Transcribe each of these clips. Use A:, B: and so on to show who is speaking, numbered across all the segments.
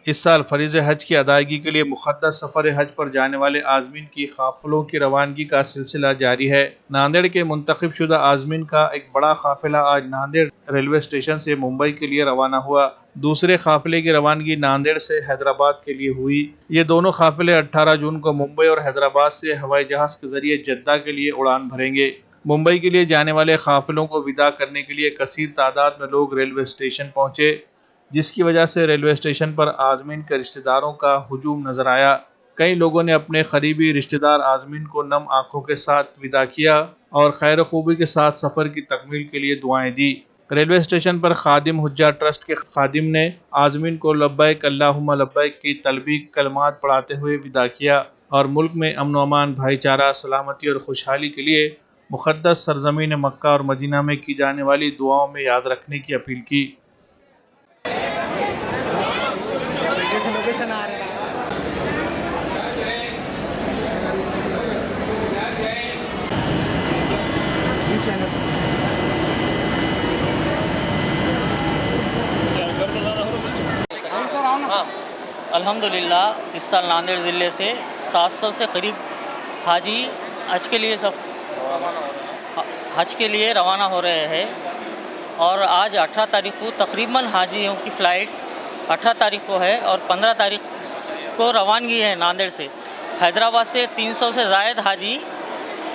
A: इस साल फरीज़ हज की अदायगी के लिए मुक़द्दस सफ़र हज पर जाने वाले आज़मीन की काफ़िलों की रवानगी का सिलसिला जारी है। नांदेड़ के मुंतखब शुदा आज़मीन का एक बड़ा काफ़िला आज नांदेड़ रेलवे स्टेशन से मुंबई के लिए रवाना हुआ। दूसरे काफ़िले की रवानगी नांदेड़ से हैदराबाद के लिए हुई। ये दोनों काफ़िले 18 जून को मुंबई और हैदराबाद से हवाई जहाज़ के जरिए जद्दा के लिए उड़ान भरेंगे। मुंबई के लिए जाने वाले काफ़िलों को विदा करने के लिए कसीर तादाद में लोग रेलवे स्टेशन पहुंचे, जिसकी वजह से रेलवे स्टेशन पर आज़मीन के रिश्तेदारों का हुजूम नजर आया। कई लोगों ने अपने करीबी रिश्तेदार आज़मीन को नम आंखों के साथ विदा किया और खैर खूबी के साथ सफ़र की तकमील के लिए दुआएं दी। रेलवे स्टेशन पर खादिम हुज्जा ट्रस्ट के खादिम ने आज़मीन को लब्बैक अल्लाहुम्मा लब्बैक की तलबी कलमात पढ़ाते हुए विदा किया और मुल्क में अमन अमान, भाईचारा, सलामती और खुशहाली के लिए मुक़द्दस सरज़मीन मक्का और मदीना में की जाने वाली दुआओं में याद रखने की अपील की।
B: हाँ, अल्हम्दुलिल्लाह इस साल नांदेड़ ज़िले से 700 से करीब हाजी हज के लिए रवाना हो रहे हैं और आज 18 तारीख को तकरीबन हाजियों की फ़्लाइट 18 तारीख को है और 15 तारीख को रवानगी है नांदेड़ से। हैदराबाद से 300 से ज़ायद हाजी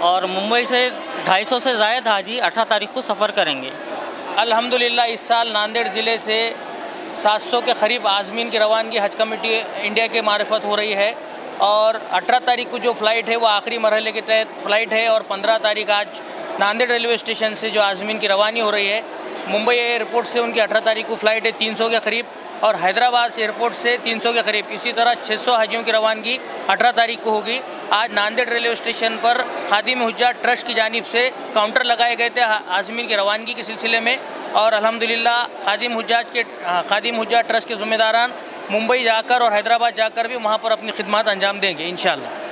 B: और मुंबई से 250 से ज़ायद हाजी 18 तारीख को सफ़र करेंगे।
C: अल्हम्दुलिल्लाह इस साल नांदेड़ ज़िले से 700 के करीब आज़मीन की रवानगी हज कमेटी इंडिया के मार्फत हो रही है और 18 तारीख को जो फ़्लाइट है वो आखिरी मरहले के तहत फ़्लाइट है और 15 तारीख आज नांदेड़ रेलवे स्टेशन से जो आज़मीन की रवानी हो रही है। मुंबई एयरपोर्ट से उनकी 18 तारीख को फ़्लाइट है 300 के करीब और हैदराबाद एयरपोर्ट से 300 के करीब। इसी तरह 600 हाजियों की रवानगी 18 तारीख को होगी। आज नांदेड़ रेलवे स्टेशन पर खादिम हुज्जा ट्रस्ट की जानिब से काउंटर लगाए गए थे आज़मीन की रवानगी के सिलसिले में और अल्हम्दुलिल्लाह खादिम हुज्जा ट्रस्ट के ज़िम्मेदारान मुंबई जाकर और हैदराबाद जाकर भी वहाँ पर अपनी खिदमत अंजाम देंगे इंशाअल्लाह।